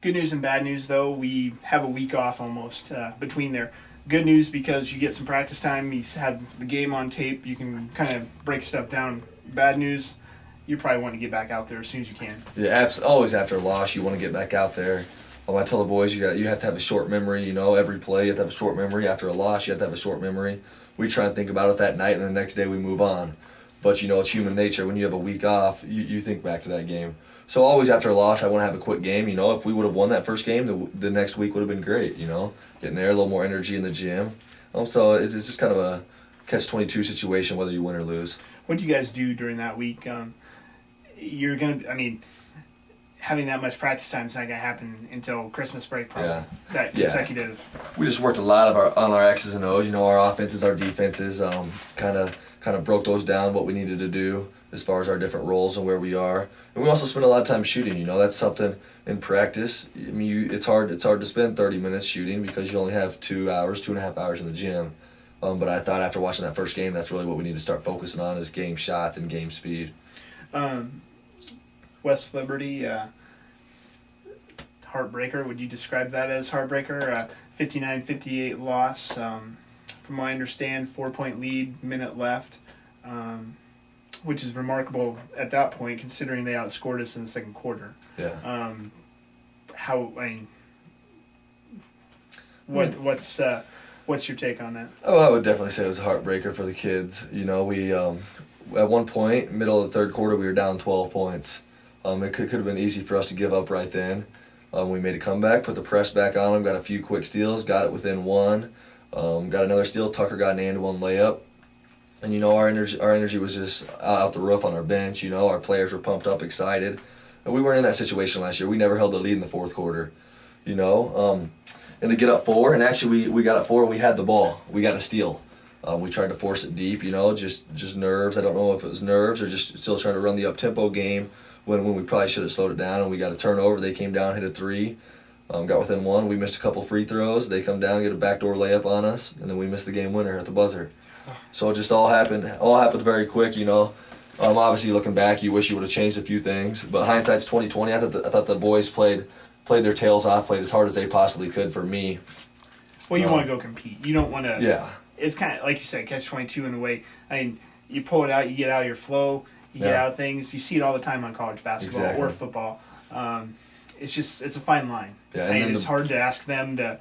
Good news and bad news, though. We have a week off almost between there. Good news because you get some practice time. You have the game on tape. You can kind of break stuff down. Bad news, you probably want to get back out there as soon as you can. Yeah, always after a loss, you want to get back out there. I tell the boys, you have to have a short memory. Every play you have to have a short memory. After a loss, you have to have a short memory. We try and think about it that night, and the next day we move on. But it's human nature. When you have a week off, you think back to that game. So always after a loss, I want to have a quick game. If we would have won that first game, the next week would have been great. Getting there, a little more energy in the gym. So it's just kind of a catch-22 situation, whether you win or lose. What do you guys do during that week? Having that much practice time is not going to happen until Christmas break, probably. Yeah. That consecutive. We just worked a lot on our X's and O's. Our offenses, our defenses. Kind of broke those down, what we needed to do as far as our different roles and where we are. And we also spend a lot of time shooting. That's something in practice. It's hard to spend 30 minutes shooting because you only have 2.5 hours in the gym. But I thought after watching that first game, that's really what we need to start focusing on is game shots and game speed. West Liberty, heartbreaker. Would you describe that as heartbreaker? 59-58 loss. From what I understand, 4-point lead, minute left, which is remarkable at that point considering they outscored us in the second quarter. Yeah. What's your take on that? Oh, I would definitely say it was a heartbreaker for the kids. We at one point, middle of the third quarter, we were down 12 points. It could have been easy for us to give up right then. We made a comeback, put the press back on them, got a few quick steals, got it within one, got another steal. Tucker got an and one layup, and our energy was just out the roof on our bench. Our players were pumped up, excited, and we weren't in that situation last year. We never held the lead in the fourth quarter, and to get up four, and actually we got up four and we had the ball. We got a steal. We tried to force it deep, just nerves. I don't know if it was nerves or just still trying to run the up-tempo game when we probably should have slowed it down, and we got a turnover. They came down, hit a three, got within one. We missed a couple free throws. They come down, get a backdoor layup on us, and then we missed the game winner at the buzzer. So it just all happened very quick, Obviously, looking back, you wish you would have changed a few things, but hindsight's 20/20. I thought the boys played their tails off, played as hard as they possibly could for me. Well, you want to go compete. You don't want to... Yeah. It's kind of, like you said, catch-22 in a way. You pull it out, you get out of your flow, you get out of things. You see it all the time on college basketball or football. It's a fine line. Yeah, it's hard to ask them to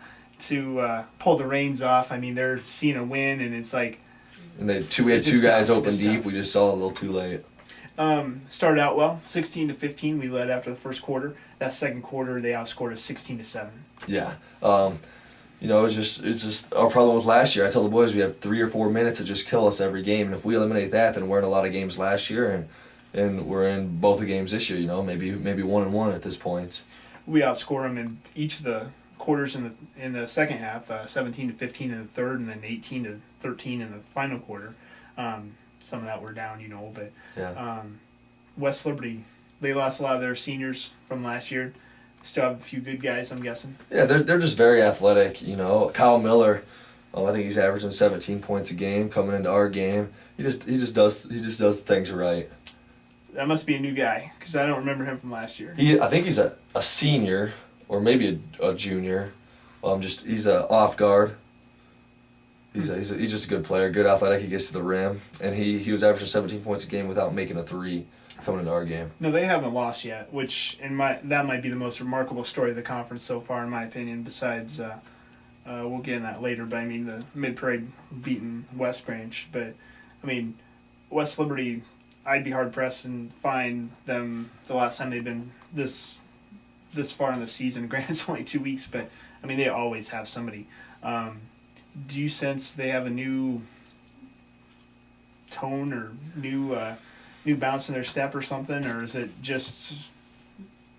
pull the reins off. They're seeing a win, and it's like... And we had two guys open deep. We just saw it a little too late. Started out well, 16-15. We led after the first quarter. That second quarter, they outscored us 16-7. Yeah. It's just our problem was last year. I tell the boys we have 3 or 4 minutes to just kill us every game, and if we eliminate that, then we're in a lot of games last year, and we're in both the games this year. Maybe 1-1 at this point. We outscored them in each of the quarters in the second half, 17-15 in the third, and then 18-13 in the final quarter. Some of that we're down, but yeah. West Liberty, they lost a lot of their seniors from last year. Still have a few good guys, I'm guessing. Yeah, they're just very athletic. Kyle Miller, I think he's averaging 17 points a game coming into our game. He just does things right. That must be a new guy because I don't remember him from last year. I think he's a senior or maybe a junior. He's a off guard. He's just a good player, good athletic. He gets to the rim, and he was averaging 17 points a game without making a three coming into our game. No, they haven't lost yet, which that might be the most remarkable story of the conference so far, in my opinion. Besides, we'll get in that later. But the Mid-Parade beating West Branch. But West Liberty, I'd be hard pressed and find them the last time they've been this far in the season. Granted, it's only 2 weeks, but they always have somebody. Do you sense they have a new tone or new bounce in their step or something, or is it just?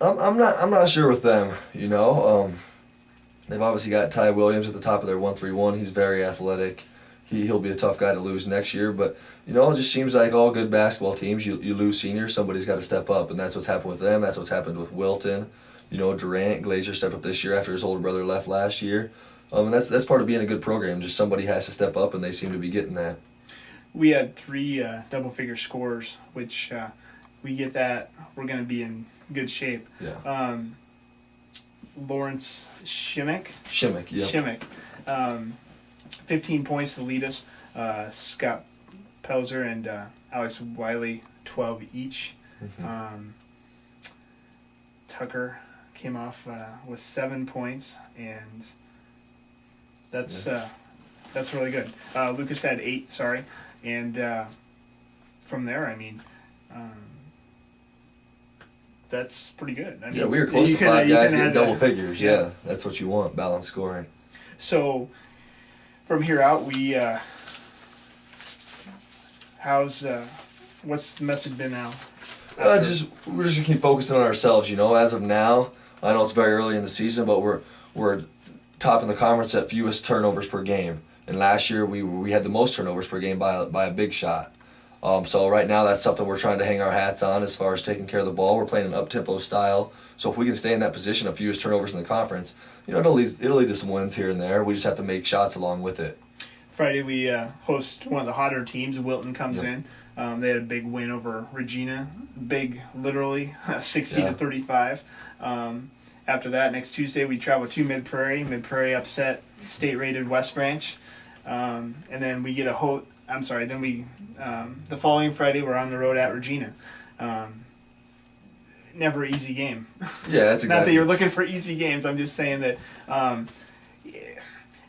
I'm not sure with them. They've obviously got Ty Williams at the top of their 1-3-1. He's very athletic. He'll be a tough guy to lose next year. But it just seems like all good basketball teams, you lose seniors, somebody's got to step up, and that's what's happened with them. That's what's happened with Wilton. Durant, Glazer stepped up this year after his older brother left last year. And that's part of being a good program. Just somebody has to step up, and they seem to be getting that. We had 3 double-figure scores, which we get that, we're going to be in good shape. Yeah. Lawrence Shimmick. Shimmick, yeah. Shimmick. 15 points to lead us. Scott Pelzer and Alex Wiley, 12 each. Tucker came off with 7 points, and that's really good. Lucas had 8, sorry, and from there, I mean, that's pretty good. I mean, Yeah, we were close to 5 guys getting double figures. Yeah. Yeah, that's what you want, balanced scoring. So from here out, we what's the message been now? We're just gonna keep focusing on ourselves. As of now, I know it's very early in the season, but we're top in the conference at fewest turnovers per game. And last year we had the most turnovers per game by a big shot. So right now that's something we're trying to hang our hats on as far as taking care of the ball. We're playing an up-tempo style. So if we can stay in that position of fewest turnovers in the conference, it'll lead to some wins here and there. We just have to make shots along with it. Friday we host one of the hotter teams. Wilton comes in. They had a big win over Regina. Big, literally, 60-35. After that, next Tuesday we travel to Mid-Prairie. Mid-Prairie upset state-rated West Branch. And then we get the following Friday we're on the road at Regina. Never an easy game. Yeah, that's exactly. Not that you're looking for easy games. I'm just saying that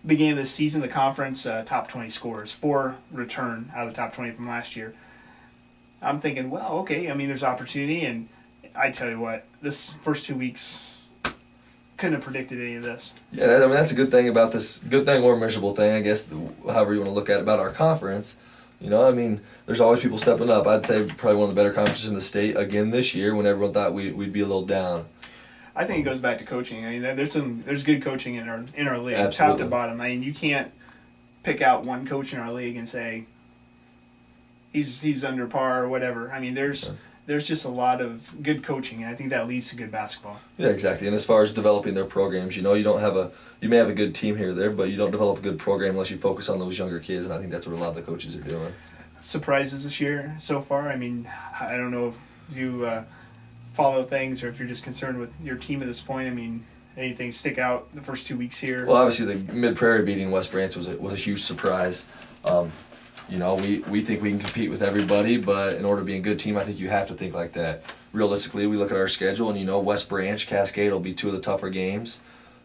beginning of the season, the conference top 20 scores, 4 return out of the top 20 from last year. I'm thinking, well, okay, I mean, there's opportunity, and I tell you what, this first 2 weeks couldn't have predicted any of this. Yeah, that's a good thing about this. Good thing or miserable thing, I guess, however you want to look at it, about our conference. There's always people stepping up. I'd say probably one of the better conferences in the state again this year when everyone thought we'd be a little down. I think it goes back to coaching. I mean, there's good coaching in our league, Absolutely. top to bottom. I mean, you can't pick out one coach in our league and say he's under par or whatever. I mean, there's just a lot of good coaching, and I think that leads to good basketball. Yeah, exactly. And as far as developing their programs, you may have a good team here or there, but you don't develop a good program unless you focus on those younger kids, and I think that's what a lot of the coaches are doing. Surprises this year so far? I mean, I don't know if you follow things or if you're just concerned with your team at this point. I mean, anything stick out the first 2 weeks here? Well, obviously the Mid-Prairie beating West Branch was a huge surprise. We think we can compete with everybody, but in order to be a good team, I think you have to think like that. Realistically, we look at our schedule, and West Branch, Cascade will be 2 of the tougher games.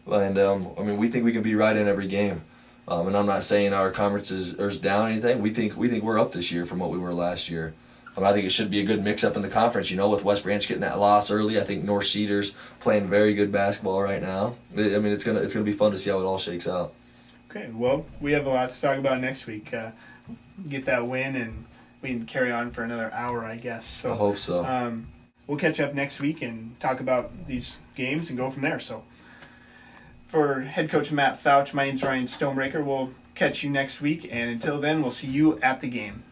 And we think we can be right in every game. And I'm not saying our conference is down or anything. We think we're up this year from what we were last year. I think it should be a good mix-up in the conference, with West Branch getting that loss early. I think North Cedars playing very good basketball right now. It's gonna be fun to see how it all shakes out. Okay, well, we have a lot to talk about next week. Get that win, and we can carry on for another hour, I guess. So I hope so. We'll catch up next week and talk about these games and go from there. So for head coach Matt Fouch, my name's Ryan Stonebreaker. We'll catch you next week, and until then, we'll see you at the game.